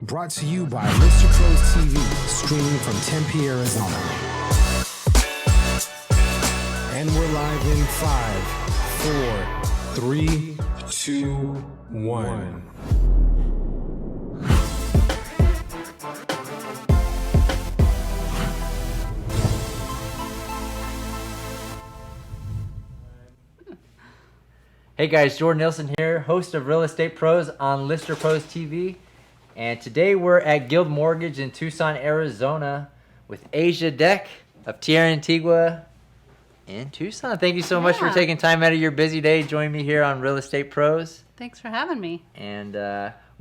Brought to you by Mr. Pros TV, streaming from Tempe, Arizona. And we're live in 5, 4, 3, 2, 1. Hey guys, Jordan Nielsen here, host of Real Estate Pros on Lister Pros TV. And today we're at Guild Mortgage in Tucson, Arizona with Asia Deck of Tierra Antigua in Tucson. Thank you so much for taking time out of your busy day to join me here on Real Estate Pros. Thanks for having me. And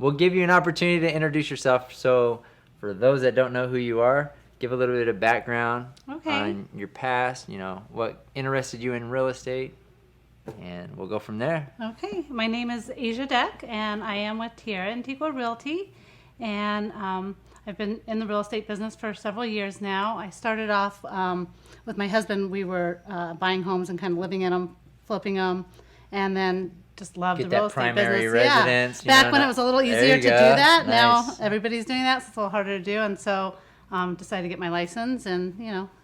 we'll give you an opportunity to introduce yourself. So for those that don't know who you are, give a little bit of background on your past, you know, what interested you in real estate. And we'll go from there. Okay, my name is Asia Deck, and I am with Tierra Antigua Realty. And I've been in the real estate business for several years now. I started off with my husband. We were buying homes and kind of living in them, flipping them, and then just loved the real estate business. Primary residence. Yeah. Back when it was a little easier to do that. Nice. Now everybody's doing that, so it's a little harder to do. And so decided to get my license, and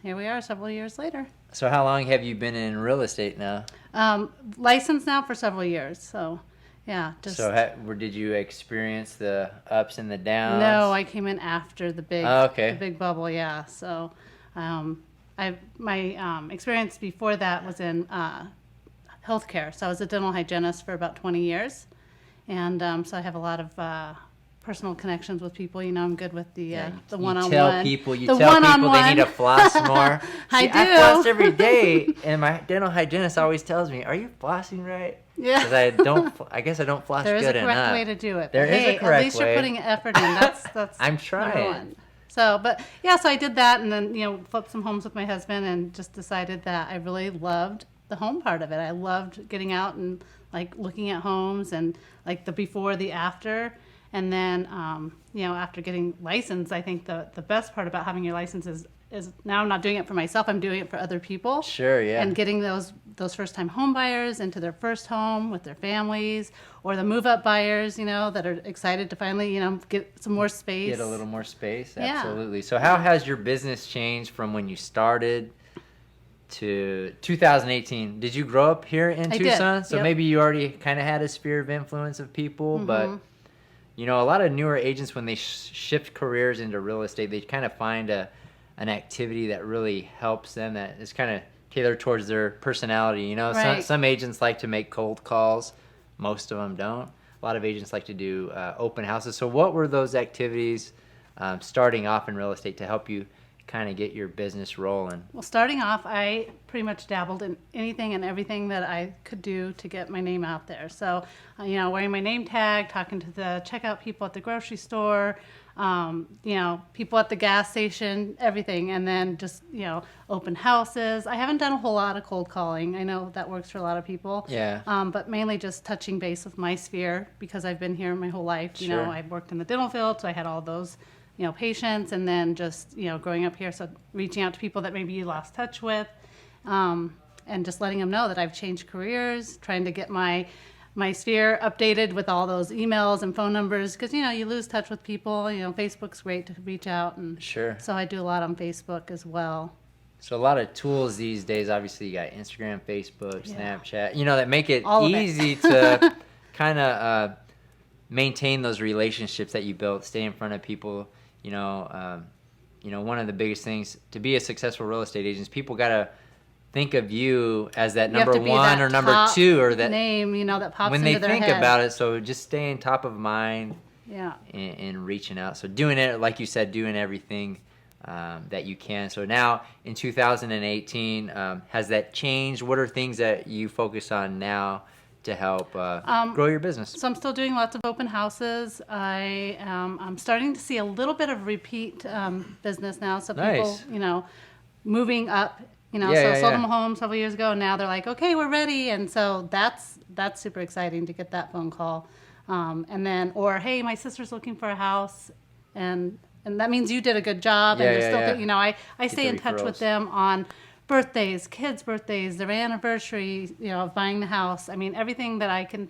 here we are several years later. So how long have you been in real estate now? Licensed now for several years, so yeah. So did you experience the ups and the downs? No, I came in after the big, the big bubble, yeah. So my experience before that was in healthcare. So I was a dental hygienist for about 20 years, and so I have a lot of personal connections with people. I'm good with the one-on-one. You tell people they need to floss more. I do. I floss every day, and my dental hygienist always tells me, "Are you flossing right?" Yeah. Because I guess I don't floss good enough. There is a correct way to do it. There is a correct way. At least you're putting effort in. That's I'm trying. So, so I did that, and then flipped some homes with my husband, and just decided that I really loved the home part of it. I loved getting out and looking at homes and the before, the after. And then, after getting licensed, I think the best part about having your license is now I'm not doing it for myself. I'm doing it for other people. Sure, yeah. And getting those first-time home buyers into their first home with their families, or the move-up buyers, that are excited to finally, get some more space. Get a little more space, yeah. Absolutely. So how has your business changed from when you started to 2018? Did you grow up here in Tucson? Did. So Yep. maybe you already kind of had a sphere of influence of people, Mm-hmm. but... a lot of newer agents, when they shift careers into real estate, they kind of find an activity that really helps them, that is kind of tailored towards their personality. Right. Some agents like to make cold calls. Most of them don't. A lot of agents like to do open houses. So what were those activities starting off in real estate to help you kind of get your business rolling? Well, starting off, I pretty much dabbled in anything and everything that I could do to get my name out there. So, wearing my name tag, talking to the checkout people at the grocery store, people at the gas station, everything. And then just, open houses. I haven't done a whole lot of cold calling. I know that works for a lot of people. Yeah. But mainly just touching base with my sphere, because I've been here my whole life. Sure. I've worked in the dental field, so I had all those patients, and then just, growing up here, so reaching out to people that maybe you lost touch with, and just letting them know that I've changed careers, trying to get my sphere updated with all those emails and phone numbers, because, you lose touch with people. Facebook's great to reach out, and Sure. so I do a lot on Facebook as well. So a lot of tools these days. Obviously, you got Instagram, Facebook, Snapchat, that make it easy to kind of maintain those relationships that you built, stay in front of people. One of the biggest things to be a successful real estate agent is people got to think of you as that number one or number two, or that name, that pops when into they their think head. about it. So just staying top of mind, Yeah. and reaching out. So doing it, like you said, doing everything that you can. So now in 2018, has that changed? What are things that you focus on now to help grow your business? So I'm still doing lots of open houses. I'm starting to see a little bit of repeat business now. So Nice. people, moving up, Yeah, sold them a home several years ago. Now they're like, okay, we're ready. And so that's super exciting to get that phone call. And then, or, hey, my sister's looking for a house, and that means you did a good job. Yeah, and yeah, they're still, yeah. I stay in touch with them on birthdays, kids' birthdays, their anniversary, of buying the house. I mean, everything that I can,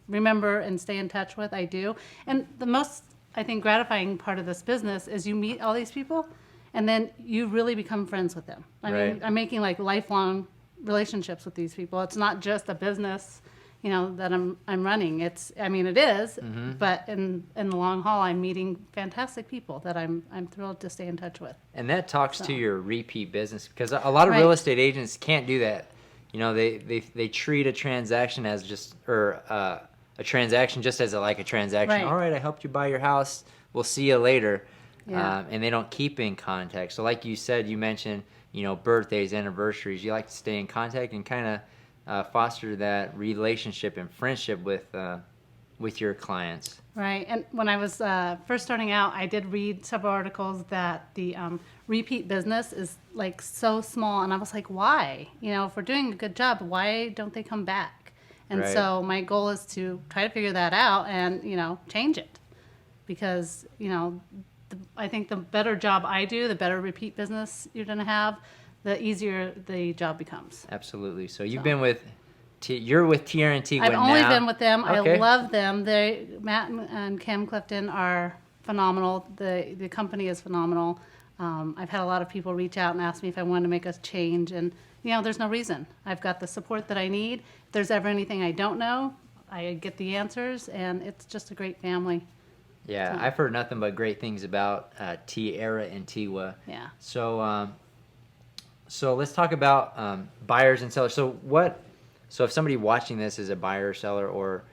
remember and stay in touch with, I do. And the most I think, gratifying part of this business is you meet all these people, and then you really become friends with them. I Right. mean, I'm making like lifelong relationships with these people. It's not just a business, that I'm running. It is, but in the long haul, I'm meeting fantastic people that I'm thrilled to stay in touch with. And that talks to your repeat business, because a lot of Right. real estate agents can't do that. They treat a transaction as just, or a transaction just as a transaction. Right. All right, I helped you buy your house. We'll see you later. Yeah. And they don't keep in contact. So like you said, you mentioned, birthdays, anniversaries. You like to stay in contact and kind of foster that relationship and friendship with your clients. Right. And when I was first starting out, I did read several articles that the repeat business is like so small. And I was like, why? If we're doing a good job, why don't they come back? And Right. so my goal is to try to figure that out and, change it. Because, I think the better job I do, the better repeat business you're going to have, the easier the job becomes. Absolutely. So you've been with, you're with Tierra Antigua I've now. only been with them. Okay. I love them. Matt and Kim Clifton are phenomenal. The company is phenomenal. I've had a lot of people reach out and ask me if I wanted to make a change, and there's no reason. I've got the support that I need. If there's ever anything I don't know, I get the answers, and it's just a great family. Yeah, I've heard nothing but great things about Tierra Antigua. Yeah. So, so let's talk about buyers and sellers. So if somebody watching this is a buyer or seller, or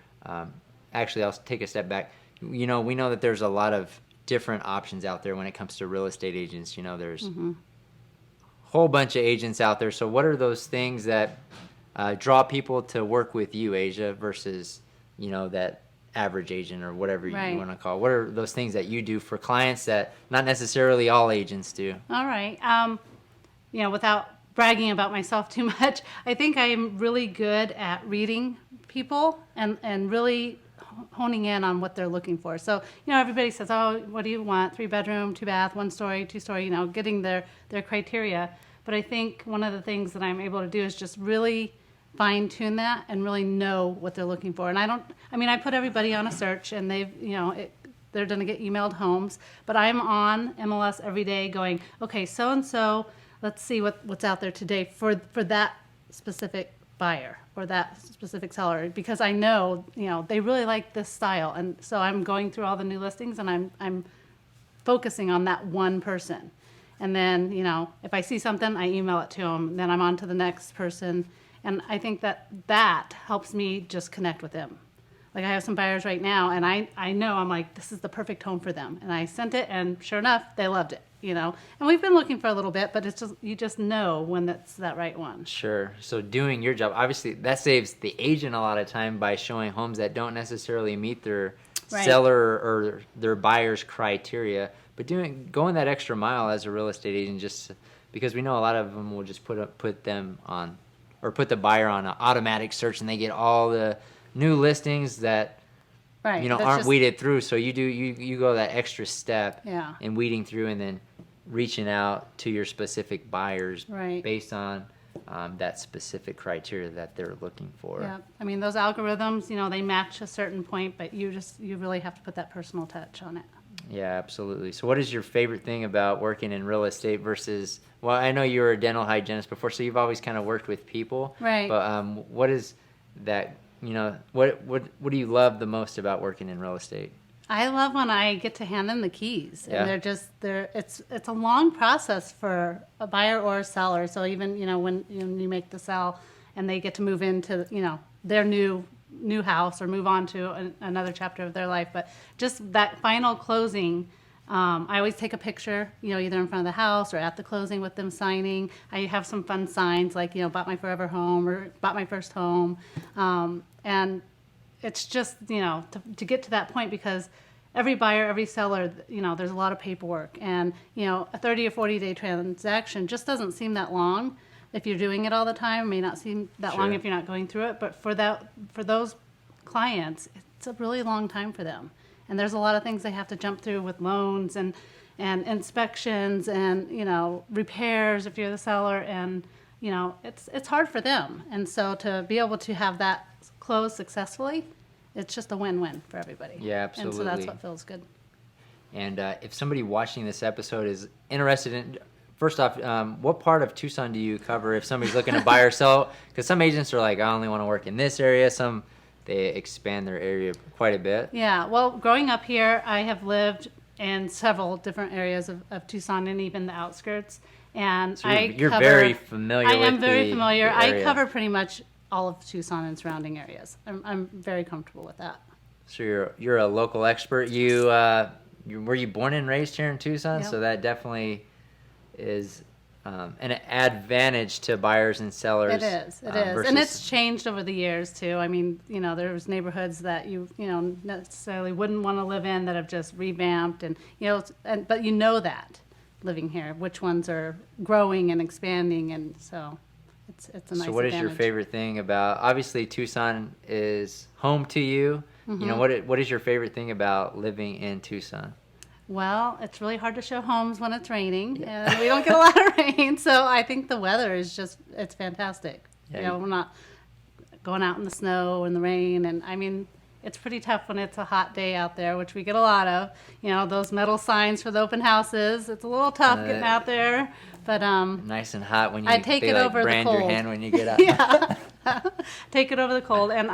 actually, I'll take a step back. We know that there's a lot of different options out there when it comes to real estate agents. There's a whole bunch of agents out there. So what are those things that draw people to work with you, Asia, versus that average agent or whatever Right. you want to call it? What are those things that you do for clients that not necessarily all agents do? All right. Without bragging about myself too much, I think I am really good at reading people and really honing in on what they're looking for. So, everybody says, oh, what do you want? 3-bedroom, 2-bath, 1-story, 2-story, getting their criteria. But I think one of the things that I'm able to do is just really fine tune that and really know what they're looking for. And I put everybody on a search, and they're going to get emailed homes, but I'm on MLS every day going, okay, so-and-so, let's see what's out there today for that specific buyer or that specific seller, because I know, they really like this style. And so I'm going through all the new listings, and I'm focusing on that one person. And then, if I see something, I email it to them, then I'm on to the next person. And I think that helps me just connect with them. Like, I have some buyers right now, and I know, I'm like, this is the perfect home for them. And I sent it, and sure enough, they loved it, And we've been looking for a little bit, but it's just, you just know when that's that right one. Sure. So doing your job, obviously, that saves the agent a lot of time by showing homes that don't necessarily meet their Right. seller or their buyer's criteria. But going that extra mile as a real estate agent, just because we know a lot of them will just put them on, or put the buyer on an automatic search, and they get all the new listings that Right. That's aren't just- weeded through. So you go that extra step Yeah. in weeding through, and then reaching out to your specific buyers Right. based on that specific criteria that they're looking for. Yeah. Those algorithms, they match a certain point, but you really have to put that personal touch on it. Yeah, absolutely. So what is your favorite thing about working in real estate versus, well, I know you were a dental hygienist before, so you've always kind of worked with people. Right. But what is that, what do you love the most about working in real estate? I love when I get to hand them the keys, Yeah. and it's a long process for a buyer or a seller. So even when you make the sell, and they get to move into their new house or move on to another chapter of their life, but just that final closing. I always take a picture, either in front of the house or at the closing with them signing. I have some fun signs like bought my forever home or bought my first home, and it's just, to get to that point, because every buyer, every seller, there's a lot of paperwork, and, a 30 or 40-day transaction just doesn't seem that long. If you're doing it all the time, it may not seem that long Sure. if you're not going through it, but for those clients, it's a really long time for them. And there's a lot of things they have to jump through with loans and inspections and, repairs if you're the seller, and, it's hard for them. And so to be able to have that close successfully, it's just a win-win for everybody. Yeah, And so absolutely. that's what feels good. And if somebody watching this episode is interested in, first off, what part of Tucson do you cover if somebody's looking to buy or sell? Because some agents are like, I only want to work in this area. Some, they expand their area quite a bit. Yeah, well, growing up here, I have lived in several different areas of Tucson and even the outskirts. And So you're very familiar with I am very familiar. the I area. cover pretty much all of Tucson and surrounding areas. I'm very comfortable with that. So you're a local expert. Were you born and raised here in Tucson? Yep. So that definitely is an advantage to buyers and sellers. It is, versus, and it's changed over the years too. I mean, there's neighborhoods that you necessarily wouldn't want to live in that have just revamped, and but that living here, which ones are growing and expanding, and so it's a nice. So what is your advantage. favorite thing about? Obviously, Tucson is home to you. Mm-hmm. What is your favorite thing about living in Tucson? Well, it's really hard to show homes when it's raining, and we don't get a lot of rain. So I think the weather is it's fantastic. Yeah, We're not going out in the snow and the rain, and I mean, it's pretty tough when it's a hot day out there, which we get a lot of. Those metal signs for the open houses. It's a little tough getting out there, but nice and hot when you I take they it like over the brand your cold. hand when you get out. Yeah. Take it over the cold, and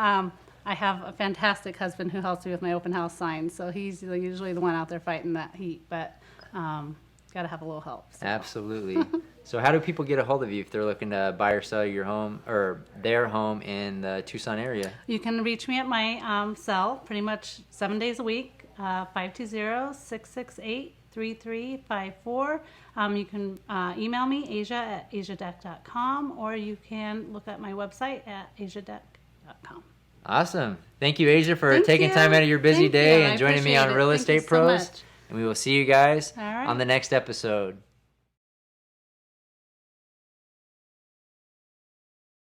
I have a fantastic husband who helps me with my open house signs, so he's usually the one out there fighting that heat, but got to have a little help. So. Absolutely. So how do people get a hold of you if they're looking to buy or sell your home or their home in the Tucson area? You can reach me at my cell pretty much 7 days a week, 520-668-3354. You can email me, asia@asiadeck.com, or you can look at my website at asiadeck.com. Awesome. Thank you, Asia, for Thank taking you. time out of your busy Thank day you. I and joining me appreciate on it. Real Thank you Estate so Pros. much. And we will see you guys All right. on the next episode.